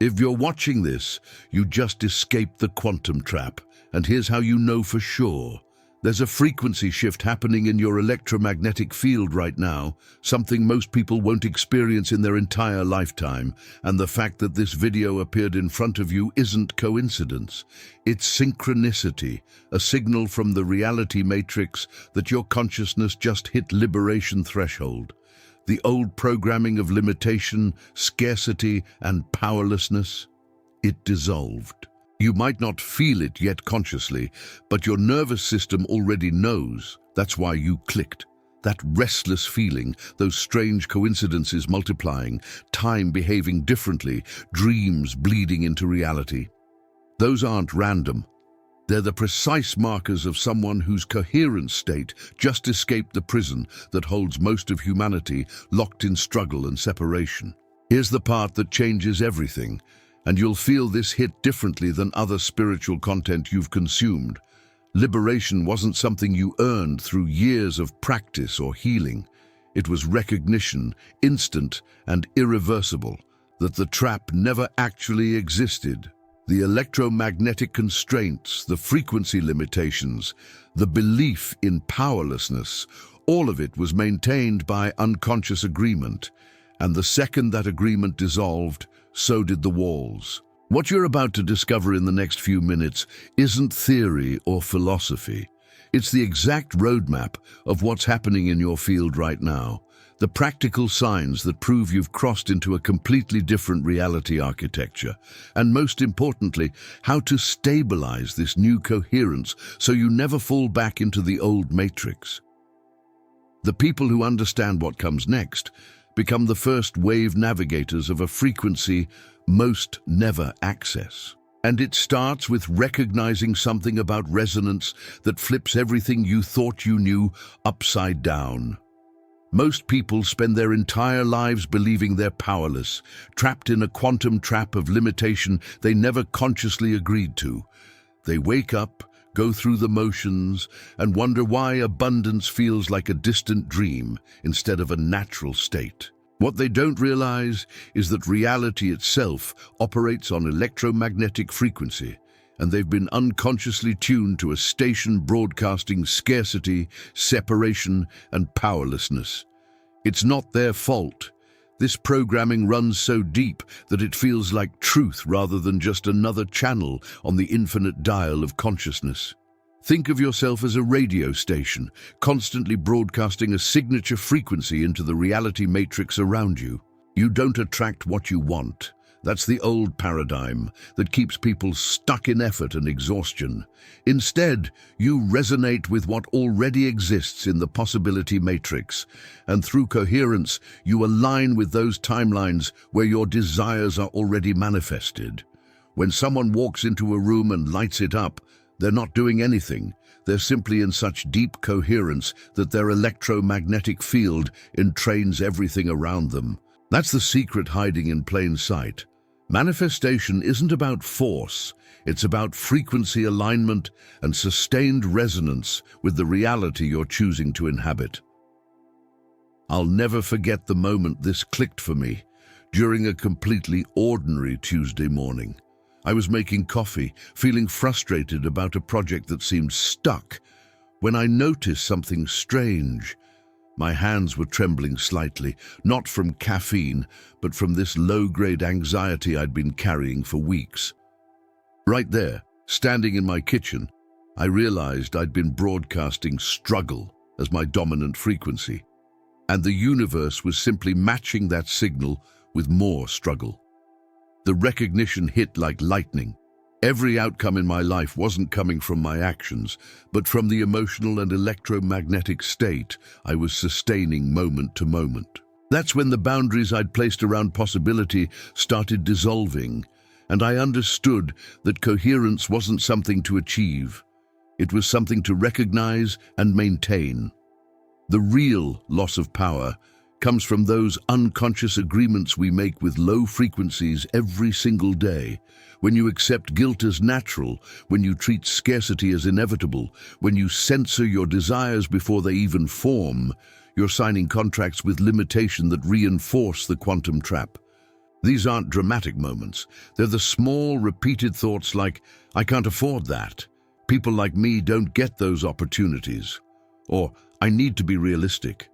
If you're watching this, you just escaped the quantum trap, and here's how you know for sure. There's a frequency shift happening in your electromagnetic field right now, something most people won't experience in their entire lifetime, and the fact that this video appeared in front of you isn't coincidence. It's synchronicity, a signal from the reality matrix that your consciousness just hit liberation threshold. The old programming of limitation, scarcity, and powerlessness, it dissolved. You might not feel it yet consciously, but your nervous system already knows. That's why you clicked. That restless feeling, those strange coincidences multiplying, time behaving differently, dreams bleeding into reality. Those aren't random. They're the precise markers of someone whose coherence state just escaped the prison that holds most of humanity locked in struggle and separation. Here's the part that changes everything, and you'll feel this hit differently than other spiritual content you've consumed. Liberation wasn't something you earned through years of practice or healing. It was recognition, instant and irreversible, that the trap never actually existed. The electromagnetic constraints, the frequency limitations, the belief in powerlessness, all of it was maintained by unconscious agreement. And the second that agreement dissolved, so did the walls. What you're about to discover in the next few minutes isn't theory or philosophy. It's the exact roadmap of what's happening in your field right now. The practical signs that prove you've crossed into a completely different reality architecture. And most importantly, how to stabilize this new coherence so you never fall back into the old matrix. The people who understand what comes next become the first wave navigators of a frequency most never access. And it starts with recognizing something about resonance that flips everything you thought you knew upside down. Most people spend their entire lives believing they're powerless, trapped in a quantum trap of limitation they never consciously agreed to. They wake up, go through the motions, and wonder why abundance feels like a distant dream instead of a natural state. What they don't realize is that reality itself operates on electromagnetic frequency, and they've been unconsciously tuned to a station broadcasting scarcity, separation, and powerlessness. It's not their fault. This programming runs so deep that it feels like truth rather than just another channel on the infinite dial of consciousness. Think of yourself as a radio station, constantly broadcasting a signature frequency into the reality matrix around you. You don't attract what you want. That's the old paradigm that keeps people stuck in effort and exhaustion. Instead, you resonate with what already exists in the possibility matrix, and through coherence, you align with those timelines where your desires are already manifested. When someone walks into a room and lights it up, they're not doing anything. They're simply in such deep coherence that their electromagnetic field entrains everything around them. That's the secret hiding in plain sight. Manifestation isn't about force, it's about frequency alignment and sustained resonance with the reality you're choosing to inhabit. I'll never forget the moment this clicked for me. During a completely ordinary Tuesday morning, I was making coffee, feeling frustrated about a project that seemed stuck, when I noticed something strange. My hands were trembling slightly, not from caffeine, but from this low-grade anxiety I'd been carrying for weeks. Right there, standing in my kitchen, I realized I'd been broadcasting struggle as my dominant frequency, and the universe was simply matching that signal with more struggle. The recognition hit like lightning. Every outcome in my life wasn't coming from my actions, but from the emotional and electromagnetic state I was sustaining moment to moment. That's when the boundaries I'd placed around possibility started dissolving, and I understood that coherence wasn't something to achieve. It was something to recognize and maintain. The real loss of power comes from those unconscious agreements we make with low frequencies every single day. When you accept guilt as natural, when you treat scarcity as inevitable, when you censor your desires before they even form, you're signing contracts with limitation that reinforce the quantum trap. These aren't dramatic moments. They're the small, repeated thoughts like, I can't afford that. People like me don't get those opportunities. Or, I need to be realistic.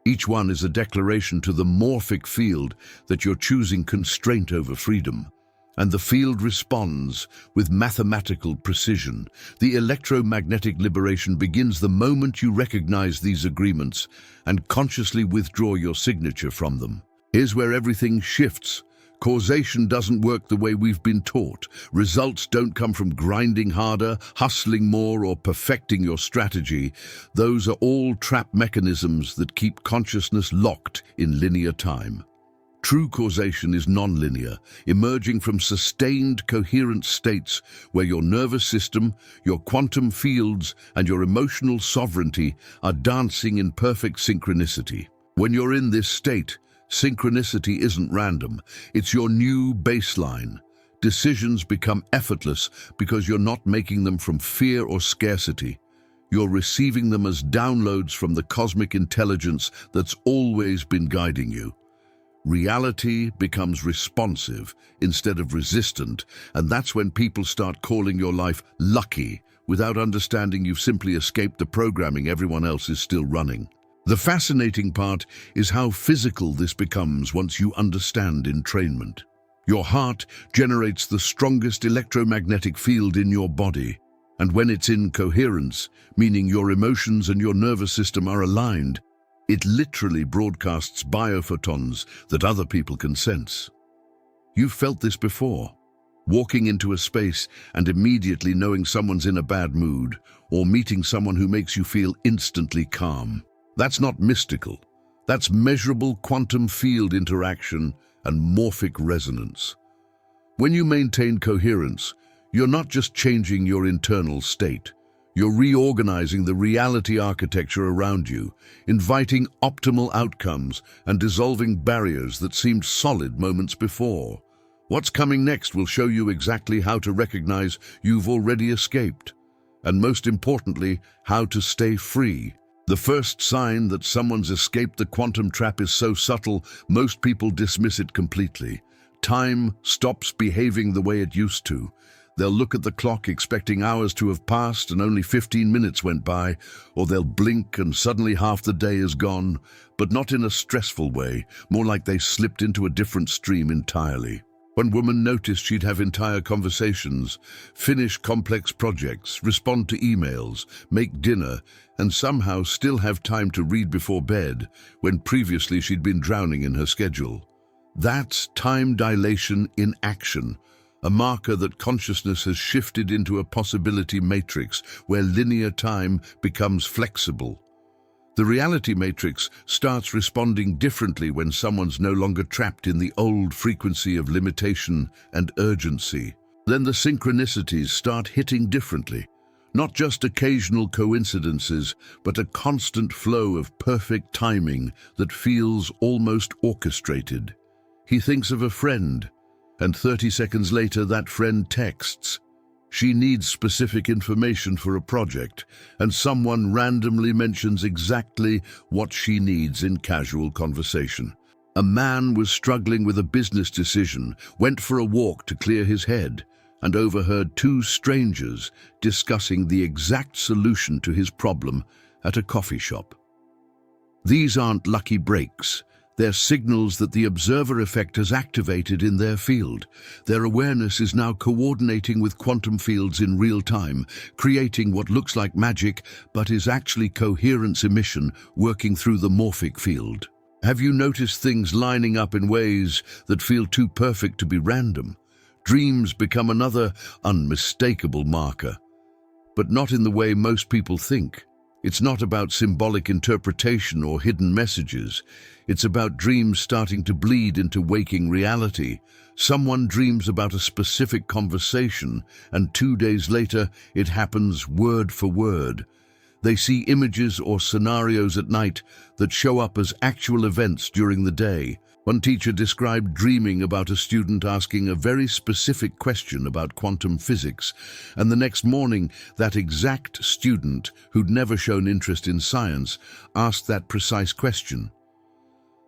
Each one is a declaration to the morphic field that you're choosing constraint over freedom. And the field responds with mathematical precision. The electromagnetic liberation begins the moment you recognize these agreements and consciously withdraw your signature from them. Here's where everything shifts. Causation doesn't work the way we've been taught. Results don't come from grinding harder, hustling more, or perfecting your strategy. Those are all trap mechanisms that keep consciousness locked in linear time. True causation is non-linear, emerging from sustained, coherent states where your nervous system, your quantum fields, and your emotional sovereignty are dancing in perfect synchronicity. When you're in this state, synchronicity isn't random. It's your new baseline. Decisions become effortless because you're not making them from fear or scarcity. You're receiving them as downloads from the cosmic intelligence that's always been guiding you. Reality becomes responsive instead of resistant, and that's when people start calling your life lucky without understanding you've simply escaped the programming everyone else is still running. The fascinating part is how physical this becomes once you understand entrainment. Your heart generates the strongest electromagnetic field in your body, and when it's in coherence, meaning your emotions and your nervous system are aligned, it literally broadcasts biophotons that other people can sense. You've felt this before. Walking into a space and immediately knowing someone's in a bad mood, or meeting someone who makes you feel instantly calm. That's not mystical. That's measurable quantum field interaction and morphic resonance. When you maintain coherence, you're not just changing your internal state. You're reorganizing the reality architecture around you, inviting optimal outcomes and dissolving barriers that seemed solid moments before. What's coming next will show you exactly how to recognize you've already escaped, and most importantly, how to stay free. The first sign that someone's escaped the quantum trap is so subtle, most people dismiss it completely. Time stops behaving the way it used to. They'll look at the clock expecting hours to have passed and only 15 minutes went by, or they'll blink and suddenly half the day is gone, but not in a stressful way, more like they slipped into a different stream entirely. One woman noticed she'd have entire conversations, finish complex projects, respond to emails, make dinner, and somehow still have time to read before bed, when previously she'd been drowning in her schedule. That's time dilation in action. A marker that consciousness has shifted into a possibility matrix where linear time becomes flexible. The reality matrix starts responding differently when someone's no longer trapped in the old frequency of limitation and urgency. Then the synchronicities start hitting differently. Not just occasional coincidences, but a constant flow of perfect timing that feels almost orchestrated. He thinks of a friend, and 30 seconds later that friend texts. She needs specific information for a project, and someone randomly mentions exactly what she needs in casual conversation. A man was struggling with a business decision, went for a walk to clear his head, and overheard two strangers discussing the exact solution to his problem at a coffee shop. These aren't lucky breaks. They're signals that the observer effect has activated in their field. Their awareness is now coordinating with quantum fields in real time, creating what looks like magic, but is actually coherence emission working through the morphic field. Have you noticed things lining up in ways that feel too perfect to be random? Dreams become another unmistakable marker, but not in the way most people think. It's not about symbolic interpretation or hidden messages. It's about dreams starting to bleed into waking reality. Someone dreams about a specific conversation, and 2 days later, it happens word for word. They see images or scenarios at night that show up as actual events during the day. One teacher described dreaming about a student asking a very specific question about quantum physics, and the next morning, that exact student, who'd never shown interest in science, asked that precise question.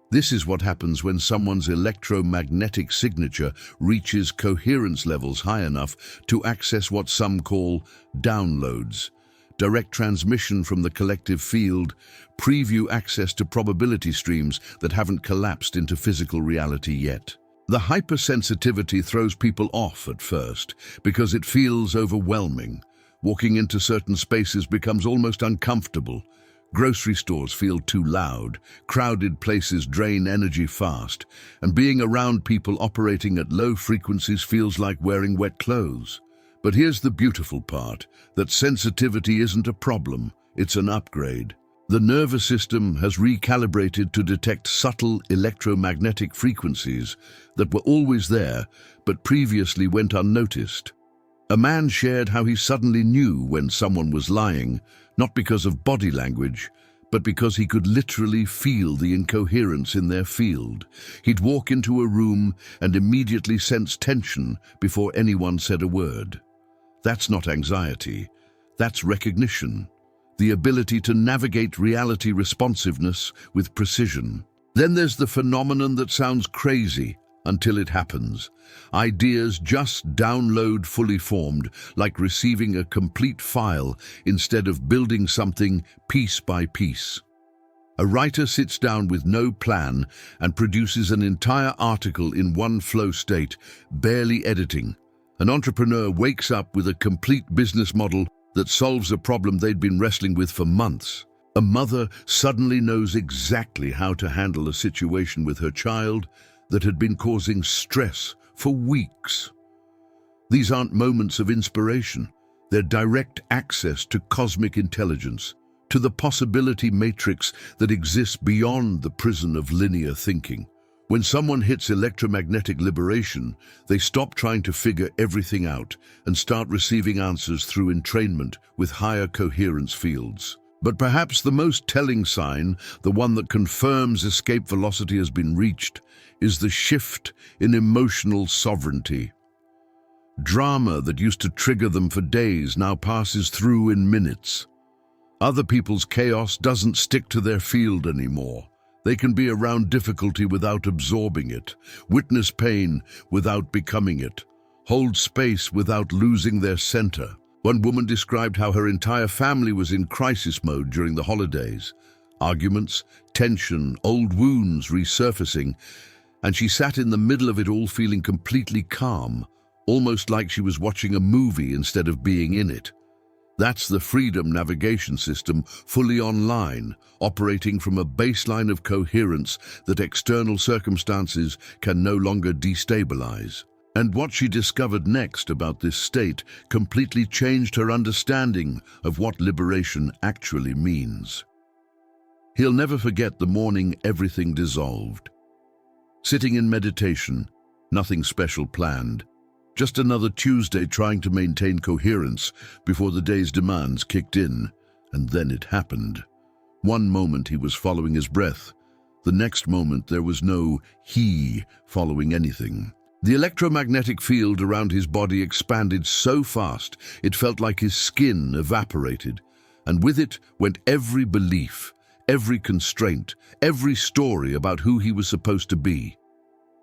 This is what happens when someone's electromagnetic signature reaches coherence levels high enough to access what some call downloads, direct transmission from the collective field, preview access to probability streams that haven't collapsed into physical reality yet. The hypersensitivity throws people off at first because it feels overwhelming. Walking into certain spaces becomes almost uncomfortable. Grocery stores feel too loud, crowded places drain energy fast, and being around people operating at low frequencies feels like wearing wet clothes. But here's the beautiful part, that sensitivity isn't a problem, it's an upgrade. The nervous system has recalibrated to detect subtle electromagnetic frequencies that were always there, but previously went unnoticed. A man shared how he suddenly knew when someone was lying, not because of body language, but because he could literally feel the incoherence in their field. He'd walk into a room and immediately sense tension before anyone said a word. That's not anxiety, that's recognition. The ability to navigate reality responsiveness with precision. Then there's the phenomenon that sounds crazy until it happens. Ideas just download fully formed, like receiving a complete file instead of building something piece by piece. A writer sits down with no plan and produces an entire article in one flow state, barely editing. An entrepreneur wakes up with a complete business model that solves a problem they'd been wrestling with for months. A mother suddenly knows exactly how to handle a situation with her child that had been causing stress for weeks. These aren't moments of inspiration. They're direct access to cosmic intelligence, to the possibility matrix that exists beyond the prison of linear thinking. When someone hits electromagnetic liberation, they stop trying to figure everything out and start receiving answers through entrainment with higher coherence fields. But perhaps the most telling sign, the one that confirms escape velocity has been reached, is the shift in emotional sovereignty. Drama that used to trigger them for days now passes through in minutes. Other people's chaos doesn't stick to their field anymore. They can be around difficulty without absorbing it, witness pain without becoming it, hold space without losing their center. One woman described how her entire family was in crisis mode during the holidays. Arguments, tension, old wounds resurfacing, and she sat in the middle of it all feeling completely calm, almost like she was watching a movie instead of being in it. That's the Freedom Navigation System, fully online, operating from a baseline of coherence that external circumstances can no longer destabilize. And what she discovered next about this state completely changed her understanding of what liberation actually means. He'll never forget the morning everything dissolved. Sitting in meditation, nothing special planned. Just another Tuesday trying to maintain coherence before the day's demands kicked in, and then it happened. One moment he was following his breath. The next moment there was no he following anything. The electromagnetic field around his body expanded so fast it felt like his skin evaporated, and with it went every belief, every constraint, every story about who he was supposed to be.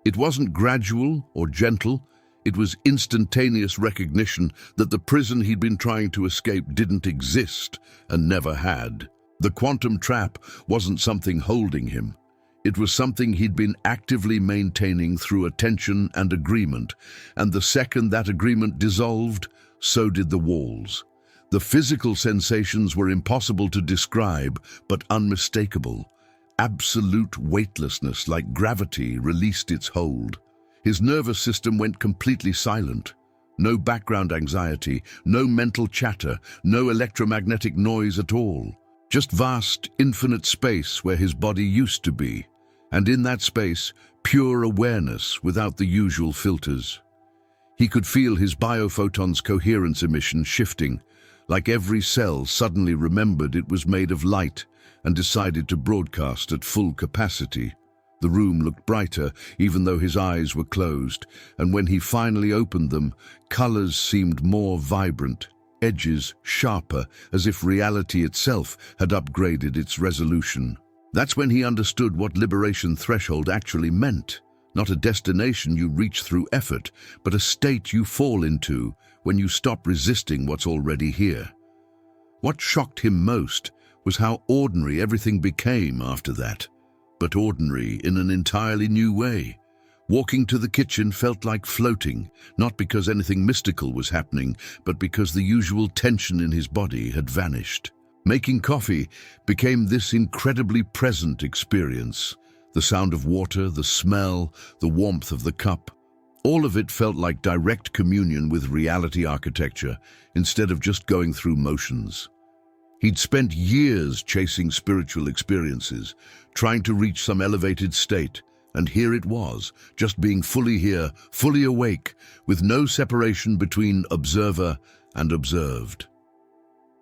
It wasn't gradual or gentle. It was instantaneous recognition that the prison he'd been trying to escape didn't exist and never had. The quantum trap wasn't something holding him. It was something he'd been actively maintaining through attention and agreement, and the second that agreement dissolved, so did the walls. The physical sensations were impossible to describe, but unmistakable. Absolute weightlessness, like gravity, released its hold. His nervous system went completely silent. No background anxiety, no mental chatter, no electromagnetic noise at all. Just vast, infinite space where his body used to be. And in that space, pure awareness without the usual filters. He could feel his biophotons' coherence emission shifting, like every cell suddenly remembered it was made of light and decided to broadcast at full capacity. The room looked brighter, even though his eyes were closed, and when he finally opened them, colors seemed more vibrant, edges sharper, as if reality itself had upgraded its resolution. That's when he understood what liberation threshold actually meant. Not a destination you reach through effort, but a state you fall into when you stop resisting what's already here. What shocked him most was how ordinary everything became after that, but ordinary in an entirely new way. Walking to the kitchen felt like floating, not because anything mystical was happening, but because the usual tension in his body had vanished. Making coffee became this incredibly present experience. The sound of water, the smell, the warmth of the cup. All of it felt like direct communion with reality architecture instead of just going through motions. He'd spent years chasing spiritual experiences, trying to reach some elevated state, and here it was, just being fully here, fully awake, with no separation between observer and observed.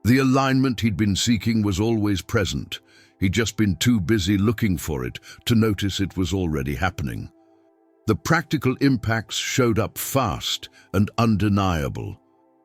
The alignment he'd been seeking was always present. He'd just been too busy looking for it to notice it was already happening. The practical impacts showed up fast and undeniable.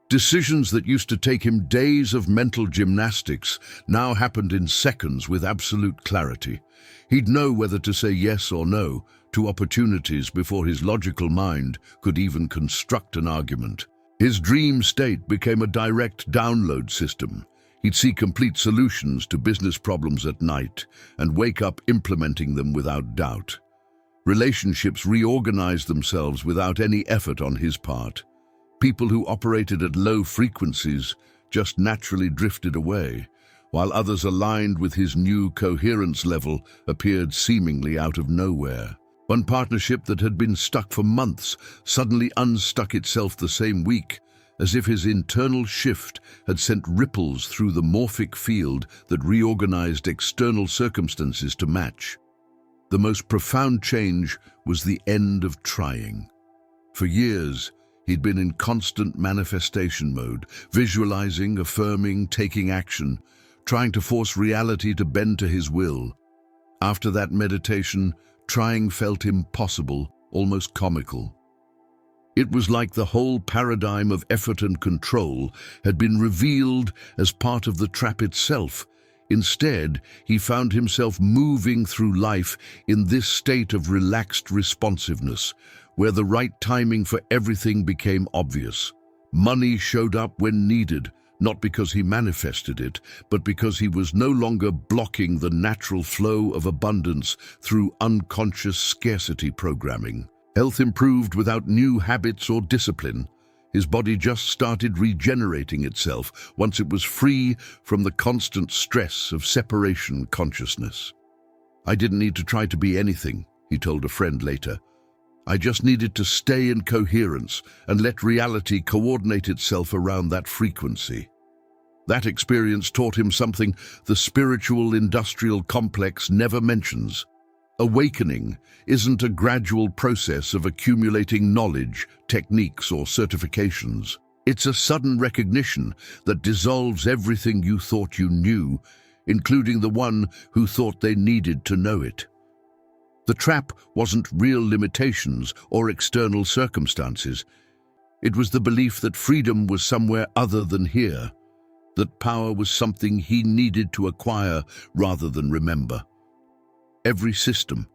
Decisions that used to take him days of mental gymnastics now happened in seconds with absolute clarity. He'd know whether to say yes or no to opportunities before his logical mind could even construct an argument. His dream state became a direct download system. He'd see complete solutions to business problems at night and wake up implementing them without doubt. Relationships reorganized themselves without any effort on his part. People who operated at low frequencies just naturally drifted away, while others aligned with his new coherence level appeared seemingly out of nowhere. One partnership that had been stuck for months suddenly unstuck itself the same week, as if his internal shift had sent ripples through the morphic field that reorganized external circumstances to match. The most profound change was the end of trying. For years, he'd been in constant manifestation mode, visualizing, affirming, taking action, trying to force reality to bend to his will. After that meditation, trying felt impossible, almost comical. It was like the whole paradigm of effort and control had been revealed as part of the trap itself. Instead, he found himself moving through life in this state of relaxed responsiveness, where the right timing for everything became obvious. Money showed up when needed, not because he manifested it, but because he was no longer blocking the natural flow of abundance through unconscious scarcity programming. Health improved without new habits or discipline. His body just started regenerating itself once it was free from the constant stress of separation consciousness. "I didn't need to try to be anything," he told a friend later. "I just needed to stay in coherence and let reality coordinate itself around that frequency." That experience taught him something the spiritual industrial complex never mentions. Awakening isn't a gradual process of accumulating knowledge, techniques, or certifications. It's a sudden recognition that dissolves everything you thought you knew, including the one who thought they needed to know it. The trap wasn't real limitations or external circumstances. It was the belief that freedom was somewhere other than here, that power was something he needed to acquire rather than remember. Every system,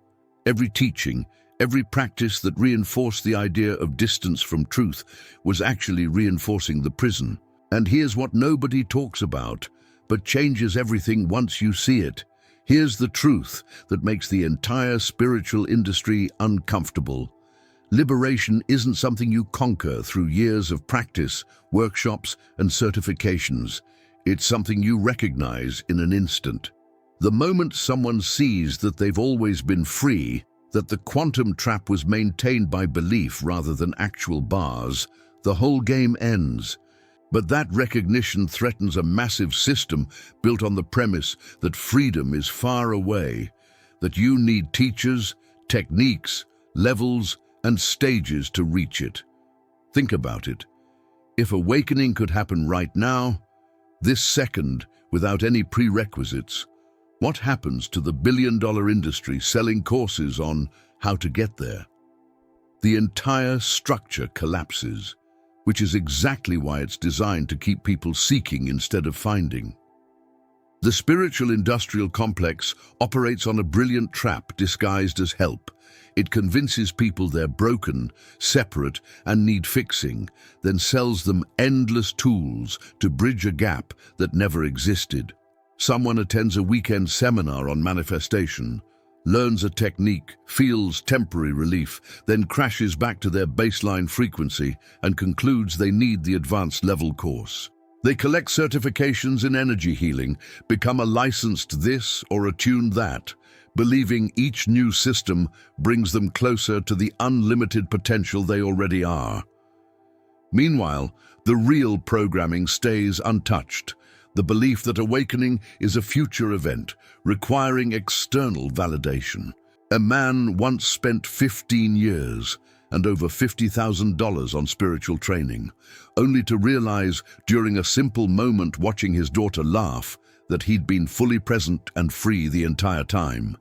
every teaching, every practice that reinforced the idea of distance from truth was actually reinforcing the prison. And here's what nobody talks about, but changes everything once you see it. Here's the truth that makes the entire spiritual industry uncomfortable. Liberation isn't something you conquer through years of practice, workshops, and certifications. It's something you recognize in an instant. The moment someone sees that they've always been free, that the quantum trap was maintained by belief rather than actual bars, the whole game ends. But that recognition threatens a massive system built on the premise that freedom is far away, that you need teachers, techniques, levels, and stages to reach it. Think about it. If awakening could happen right now, this second, without any prerequisites, what happens to the billion-dollar industry selling courses on how to get there? The entire structure collapses, which is exactly why it's designed to keep people seeking instead of finding. The spiritual industrial complex operates on a brilliant trap disguised as help. It convinces people they're broken, separate, and need fixing, then sells them endless tools to bridge a gap that never existed. Someone attends a weekend seminar on manifestation, learns a technique, feels temporary relief, then crashes back to their baseline frequency and concludes they need the advanced level course. They collect certifications in energy healing, become a licensed this or attuned that, believing each new system brings them closer to the unlimited potential they already are. Meanwhile, the real programming stays untouched. The belief that awakening is a future event, requiring external validation. A man once spent 15 years and over $50,000 on spiritual training, only to realize during a simple moment watching his daughter laugh that he'd been fully present and free the entire time.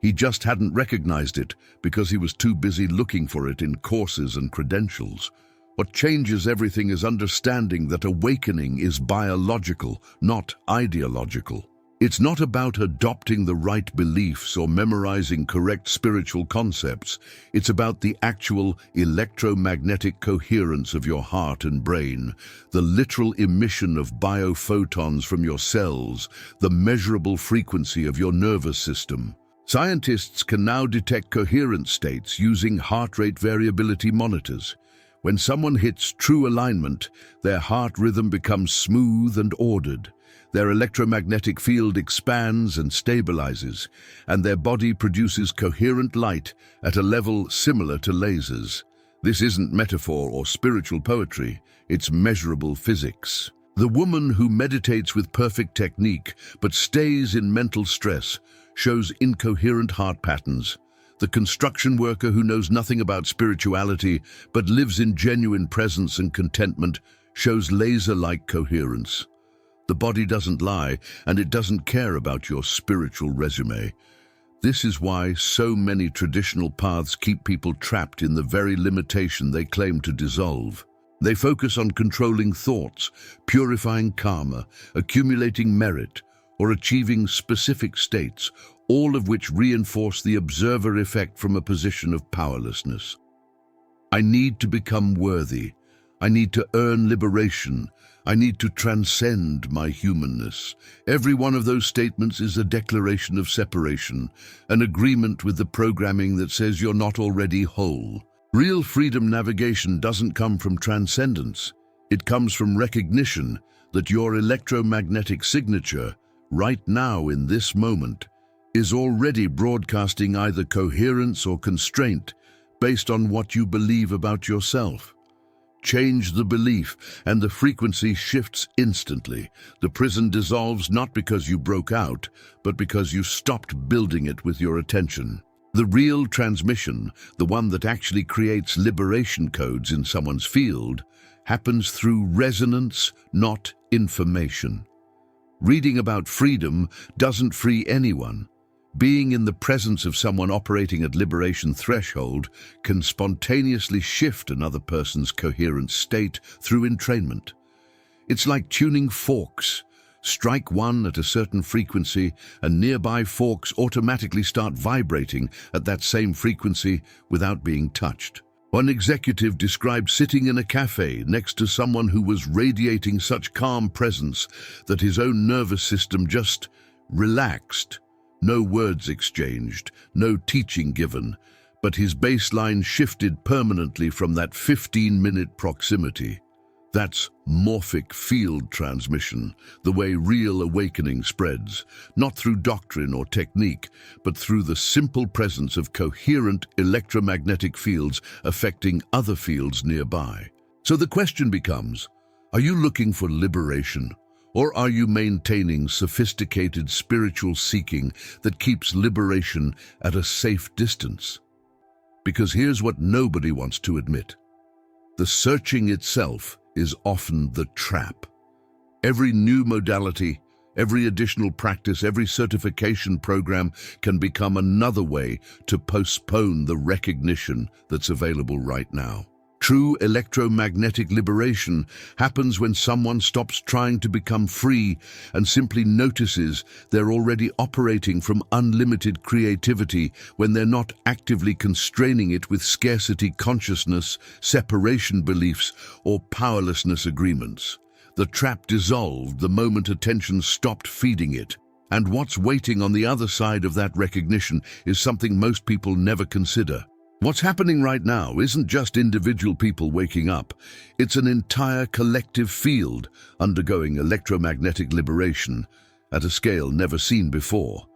He just hadn't recognized it because he was too busy looking for it in courses and credentials. What changes everything is understanding that awakening is biological, not ideological. It's not about adopting the right beliefs or memorizing correct spiritual concepts. It's about the actual electromagnetic coherence of your heart and brain, the literal emission of biophotons from your cells, the measurable frequency of your nervous system. Scientists can now detect coherent states using heart rate variability monitors. When someone hits true alignment, their heart rhythm becomes smooth and ordered. Their electromagnetic field expands and stabilizes, and their body produces coherent light at a level similar to lasers. This isn't metaphor or spiritual poetry, it's measurable physics. The woman who meditates with perfect technique but stays in mental stress shows incoherent heart patterns. The construction worker who knows nothing about spirituality but lives in genuine presence and contentment shows laser-like coherence. The body doesn't lie, and it doesn't care about your spiritual resume. This is why so many traditional paths keep people trapped in the very limitation they claim to dissolve. They focus on controlling thoughts, purifying karma, accumulating merit, or achieving specific states, all of which reinforce the observer effect from a position of powerlessness. I need to become worthy. I need to earn liberation. I need to transcend my humanness. Every one of those statements is a declaration of separation, an agreement with the programming that says you're not already whole. Real freedom navigation doesn't come from transcendence. It comes from recognition that your electromagnetic signature, right now in this moment, is already broadcasting either coherence or constraint based on what you believe about yourself. Change the belief, and the frequency shifts instantly. The prison dissolves not because you broke out, but because you stopped building it with your attention. The real transmission, the one that actually creates liberation codes in someone's field, happens through resonance, not information. Reading about freedom doesn't free anyone. Being in the presence of someone operating at liberation threshold can spontaneously shift another person's coherent state through entrainment. It's like tuning forks. Strike one at a certain frequency, and nearby forks automatically start vibrating at that same frequency without being touched. One executive described sitting in a cafe next to someone who was radiating such calm presence that his own nervous system just relaxed. No words exchanged, no teaching given, but his baseline shifted permanently from that 15-minute proximity. That's morphic field transmission, the way real awakening spreads, not through doctrine or technique, but through the simple presence of coherent electromagnetic fields affecting other fields nearby. So the question becomes, are you looking for liberation? Or are you maintaining sophisticated spiritual seeking that keeps liberation at a safe distance? Because here's what nobody wants to admit. The searching itself is often the trap. Every new modality, every additional practice, every certification program can become another way to postpone the recognition that's available right now. True electromagnetic liberation happens when someone stops trying to become free and simply notices they're already operating from unlimited creativity when they're not actively constraining it with scarcity consciousness, separation beliefs, or powerlessness agreements. The trap dissolved the moment attention stopped feeding it. And what's waiting on the other side of that recognition is something most people never consider. What's happening right now isn't just individual people waking up. It's an entire collective field undergoing electromagnetic liberation at a scale never seen before.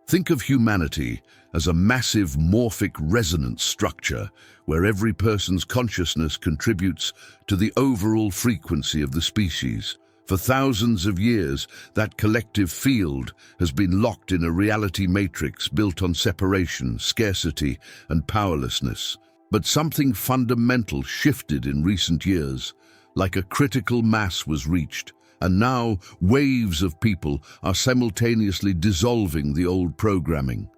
Think of humanity as a massive morphic resonance structure where every person's consciousness contributes to the overall frequency of the species. For thousands of years, that collective field has been locked in a reality matrix built on separation, scarcity, and powerlessness. But something fundamental shifted in recent years, like a critical mass was reached, and now waves of people are simultaneously dissolving the old programming.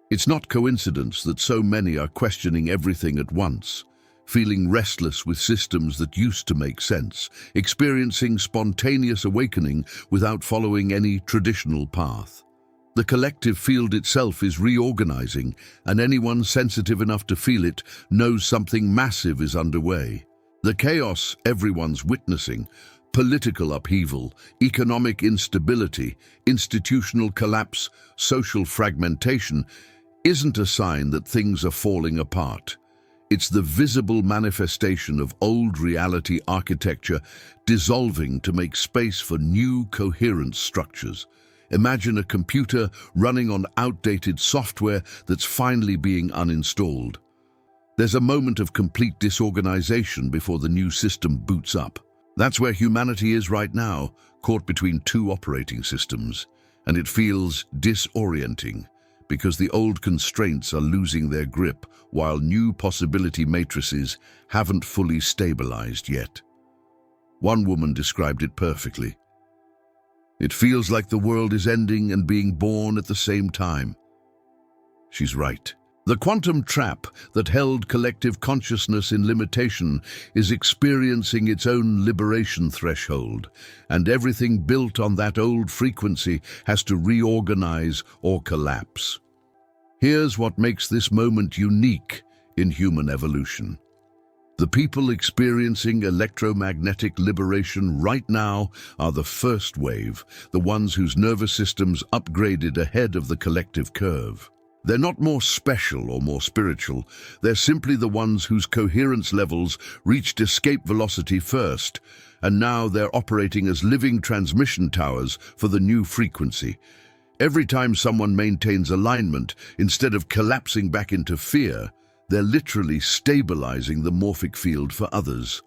It's not coincidence that so many are questioning everything at once, feeling restless with systems that used to make sense, experiencing spontaneous awakening without following any traditional path. The collective field itself is reorganizing, and anyone sensitive enough to feel it knows something massive is underway. The chaos everyone's witnessing, political upheaval, economic instability, institutional collapse, social fragmentation, isn't a sign that things are falling apart. It's the visible manifestation of old reality architecture dissolving to make space for new coherent structures. Imagine a computer running on outdated software that's finally being uninstalled. There's a moment of complete disorganization before the new system boots up. That's where humanity is right now, caught between two operating systems, and it feels disorienting because the old constraints are losing their grip while new possibility matrices haven't fully stabilized yet. One woman described it perfectly. It feels like the world is ending and being born at the same time. She's right. The quantum trap that held collective consciousness in limitation is experiencing its own liberation threshold, and everything built on that old frequency has to reorganize or collapse. Here's what makes this moment unique in human evolution. The people experiencing electromagnetic liberation right now are the first wave, the ones whose nervous systems upgraded ahead of the collective curve. They're not more special or more spiritual, they're simply the ones whose coherence levels reached escape velocity first, and now they're operating as living transmission towers for the new frequency. Every time someone maintains alignment, instead of collapsing back into fear, they're literally stabilizing the morphic field for others.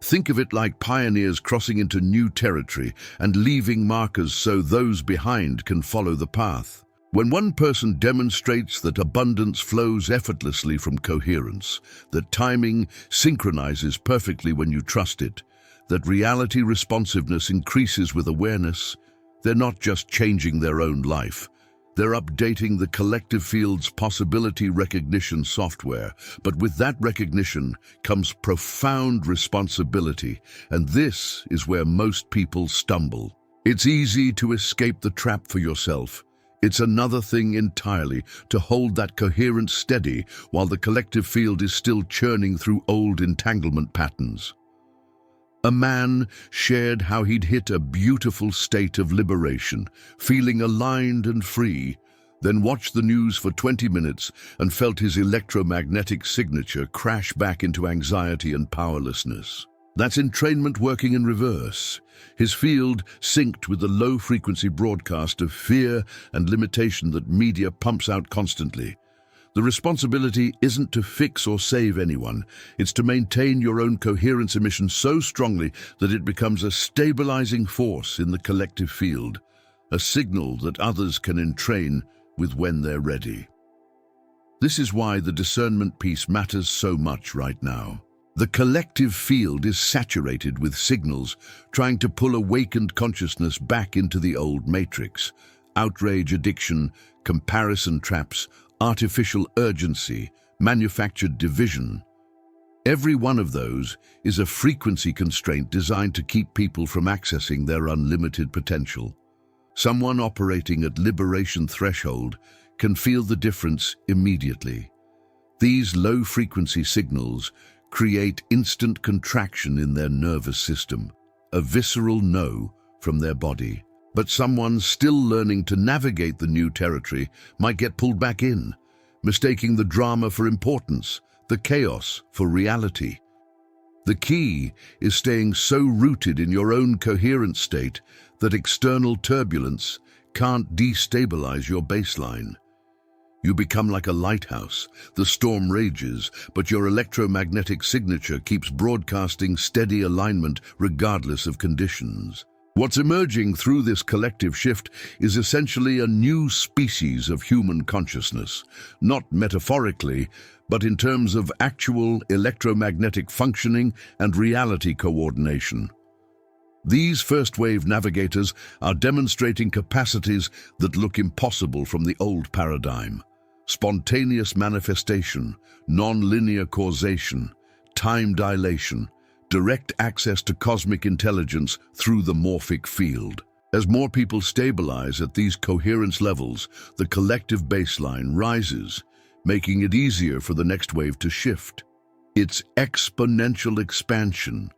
Think of it like pioneers crossing into new territory and leaving markers so those behind can follow the path. When one person demonstrates that abundance flows effortlessly from coherence, that timing synchronizes perfectly when you trust it, that reality responsiveness increases with awareness, they're not just changing their own life. They're updating the collective field's possibility recognition software. But with that recognition comes profound responsibility, and this is where most people stumble. It's easy to escape the trap for yourself. It's another thing entirely to hold that coherence steady while the collective field is still churning through old entanglement patterns. A man shared how he'd hit a beautiful state of liberation, feeling aligned and free, then watched the news for 20 minutes and felt his electromagnetic signature crash back into anxiety and powerlessness. That's entrainment working in reverse. His field synced with the low-frequency broadcast of fear and limitation that media pumps out constantly. The responsibility isn't to fix or save anyone. It's to maintain your own coherence emission so strongly that it becomes a stabilizing force in the collective field, a signal that others can entrain with when they're ready. This is why the discernment piece matters so much right now. The collective field is saturated with signals trying to pull awakened consciousness back into the old matrix. Outrage addiction, comparison traps, artificial urgency, manufactured division. Every one of those is a frequency constraint designed to keep people from accessing their unlimited potential. Someone operating at liberation threshold can feel the difference immediately. These low-frequency signals create instant contraction in their nervous system, a visceral no from their body. But someone still learning to navigate the new territory might get pulled back in, mistaking the drama for importance, the chaos for reality. The key is staying so rooted in your own coherent state that external turbulence can't destabilize your baseline. You become like a lighthouse. The storm rages, but your electromagnetic signature keeps broadcasting steady alignment regardless of conditions. What's emerging through this collective shift is essentially a new species of human consciousness, not metaphorically, but in terms of actual electromagnetic functioning and reality coordination. These first-wave navigators are demonstrating capacities that look impossible from the old paradigm. Spontaneous manifestation, non-linear causation, time dilation, direct access to cosmic intelligence through the morphic field. As more people stabilize at these coherence levels, the collective baseline rises, making it easier for the next wave to shift. It's exponential expansion.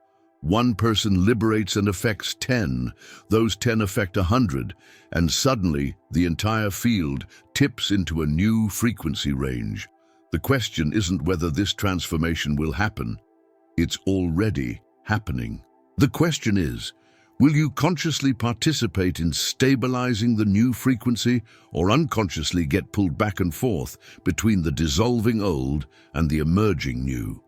One person liberates and affects 10, those 10 affect 100, and suddenly the entire field tips into a new frequency range. The question isn't whether this transformation will happen. It's already happening. The question is, will you consciously participate in stabilizing the new frequency or unconsciously get pulled back and forth between the dissolving old and the emerging new?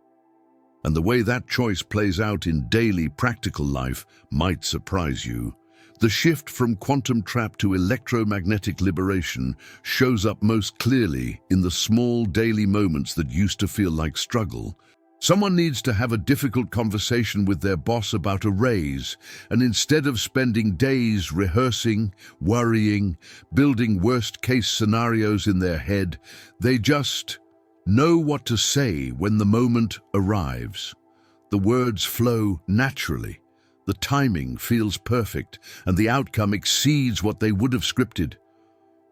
And the way that choice plays out in daily practical life might surprise you. The shift from quantum trap to electromagnetic liberation shows up most clearly in the small daily moments that used to feel like struggle. Someone needs to have a difficult conversation with their boss about a raise, and instead of spending days rehearsing, worrying, building worst-case scenarios in their head, they just know what to say when the moment arrives. The words flow naturally, the timing feels perfect, and the outcome exceeds what they would have scripted.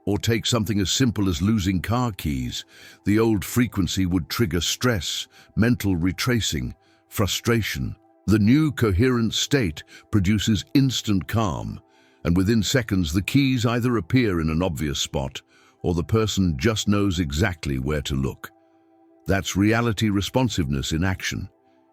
Or take something as simple as losing car keys. The old frequency would trigger stress, mental retracing, frustration. The new coherent state produces instant calm, and within seconds the keys either appear in an obvious spot or the person just knows exactly where to look. That's reality responsiveness in action.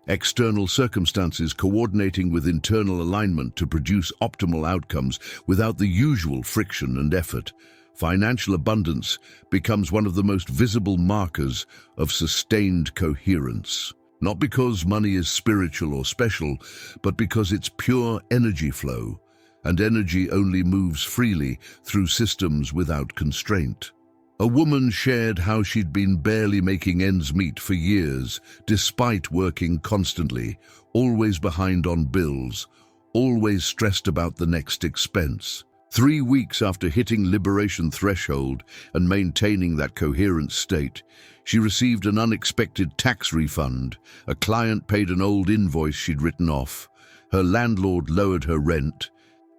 External circumstances coordinating with internal alignment to produce optimal outcomes without the usual friction and effort. Financial abundance becomes one of the most visible markers of sustained coherence. Not because money is spiritual or special, but because it's pure energy flow, and energy only moves freely through systems without constraint. A woman shared how she'd been barely making ends meet for years, despite working constantly, always behind on bills, always stressed about the next expense. 3 weeks after hitting liberation threshold and maintaining that coherent state, she received an unexpected tax refund. A client paid an old invoice she'd written off, her landlord lowered her rent,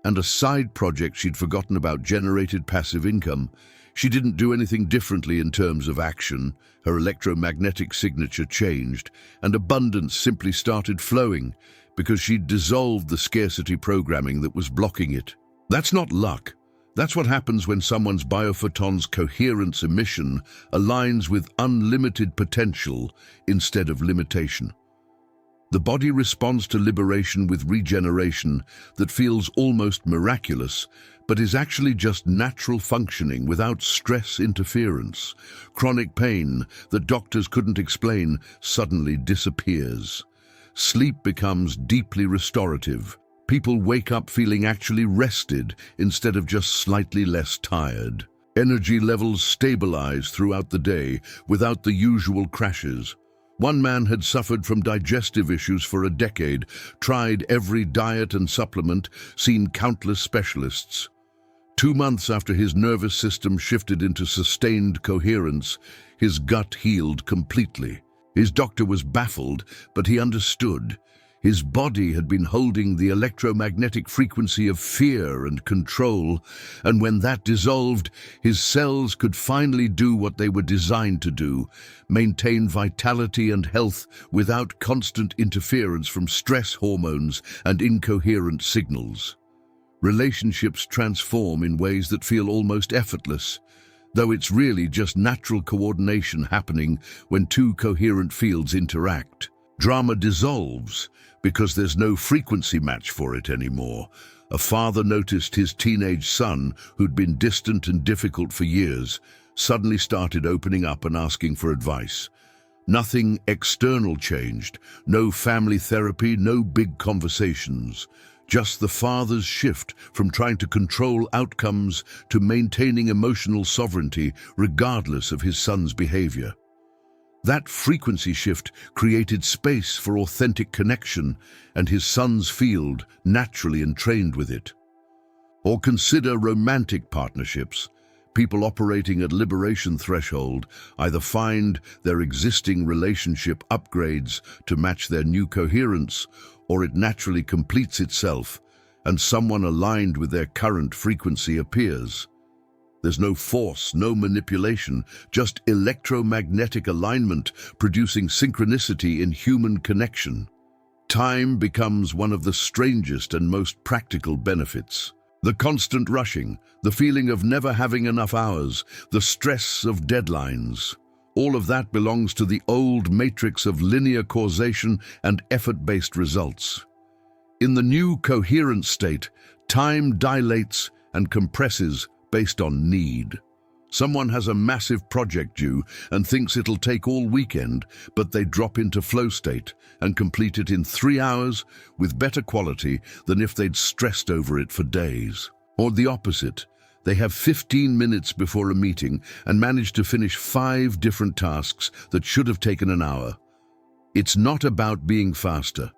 and a side project she'd forgotten about generated passive income. She didn't do anything differently in terms of action. Her electromagnetic signature changed, and abundance simply started flowing because she'd dissolved the scarcity programming that was blocking it. That's not luck. That's what happens when someone's biophoton's coherence emission aligns with unlimited potential instead of limitation. The body responds to liberation with regeneration that feels almost miraculous, but is actually just natural functioning without stress interference. Chronic pain that doctors couldn't explain suddenly disappears. Sleep becomes deeply restorative. People wake up feeling actually rested instead of just slightly less tired. Energy levels stabilize throughout the day without the usual crashes. One man had suffered from digestive issues for a decade, tried every diet and supplement, seen countless specialists. 2 months after his nervous system shifted into sustained coherence, his gut healed completely. His doctor was baffled, but he understood. His body had been holding the electromagnetic frequency of fear and control, and when that dissolved, his cells could finally do what they were designed to do: maintain vitality and health without constant interference from stress hormones and incoherent signals. Relationships transform in ways that feel almost effortless, though it's really just natural coordination happening when two coherent fields interact. Drama dissolves because there's no frequency match for it anymore. A father noticed his teenage son, who'd been distant and difficult for years, suddenly started opening up and asking for advice. Nothing external changed, no family therapy, no big conversations. Just the father's shift from trying to control outcomes to maintaining emotional sovereignty regardless of his son's behavior. That frequency shift created space for authentic connection, and his son's field naturally entrained with it. Or consider romantic partnerships. People operating at liberation threshold either find their existing relationship upgrades to match their new coherence, or it naturally completes itself, and someone aligned with their current frequency appears. There's no force, no manipulation, just electromagnetic alignment producing synchronicity in human connection. Time becomes one of the strangest and most practical benefits. The constant rushing, the feeling of never having enough hours, the stress of deadlines. All of that belongs to the old matrix of linear causation and effort-based results. In the new coherent state, time dilates and compresses based on need. Someone has a massive project due and thinks it'll take all weekend, but they drop into flow state and complete it in 3 hours with better quality than if they'd stressed over it for days. Or the opposite. They have 15 minutes before a meeting and manage to finish 5 different tasks that should have taken an hour. It's not about being faster.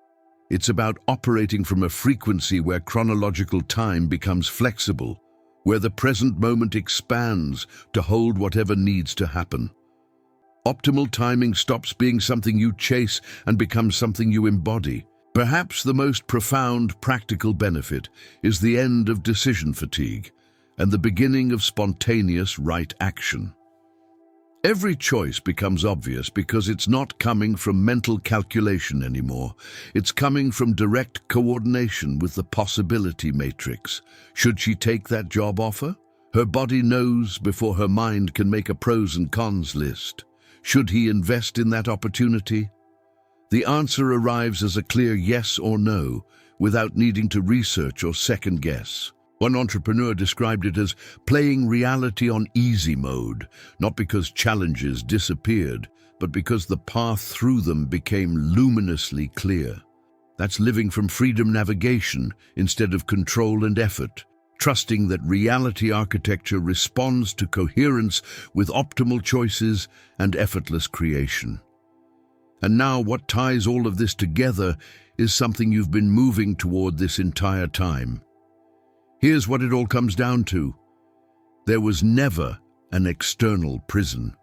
It's about operating from a frequency where chronological time becomes flexible, where the present moment expands to hold whatever needs to happen. Optimal timing stops being something you chase and becomes something you embody. Perhaps the most profound practical benefit is the end of decision fatigue and the beginning of spontaneous right action. Every choice becomes obvious because it's not coming from mental calculation anymore. It's coming from direct coordination with the possibility matrix. Should she take that job offer? Her body knows before her mind can make a pros and cons list. Should he invest in that opportunity? The answer arrives as a clear yes or no, without needing to research or second guess. One entrepreneur described it as playing reality on easy mode, not because challenges disappeared, but because the path through them became luminously clear. That's living from freedom navigation instead of control and effort, trusting that reality architecture responds to coherence with optimal choices and effortless creation. And now what ties all of this together is something you've been moving toward this entire time. Here's what it all comes down to. There was never an external prison.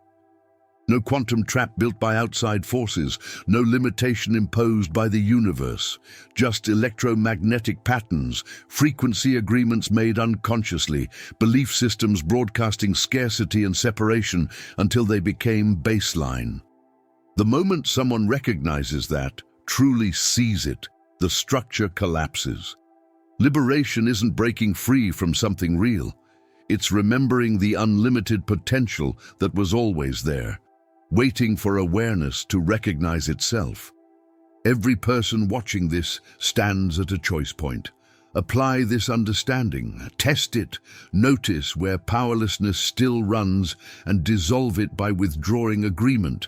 No quantum trap built by outside forces, no limitation imposed by the universe, just electromagnetic patterns, frequency agreements made unconsciously, belief systems broadcasting scarcity and separation until they became baseline. The moment someone recognizes that, truly sees it, the structure collapses. Liberation isn't breaking free from something real. It's remembering the unlimited potential that was always there, waiting for awareness to recognize itself. Every person watching this stands at a choice point. Apply this understanding, test it, notice where powerlessness still runs, and dissolve it by withdrawing agreement.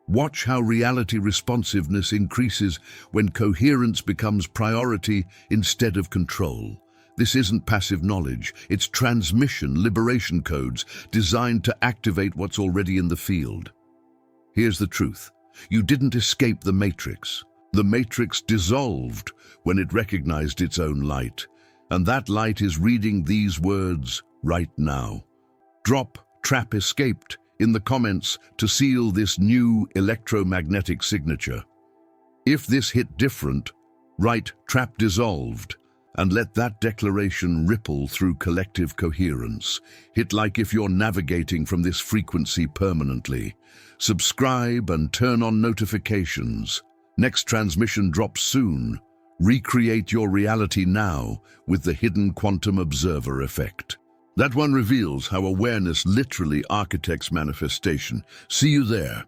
Watch how reality responsiveness increases when coherence becomes priority instead of control. This isn't passive knowledge, it's transmission liberation codes designed to activate what's already in the field. Here's the truth. You didn't escape the matrix. The matrix dissolved when it recognized its own light, and that light is reading these words right now. Drop, trap escaped in the comments to seal this new electromagnetic signature. If this hit different, write "trap dissolved" and let that declaration ripple through collective coherence. Hit like if you're navigating from this frequency permanently. Subscribe and turn on notifications. Next transmission drops soon. Recreate your reality now with the hidden quantum observer effect. That one reveals how awareness literally architects manifestation. See you there.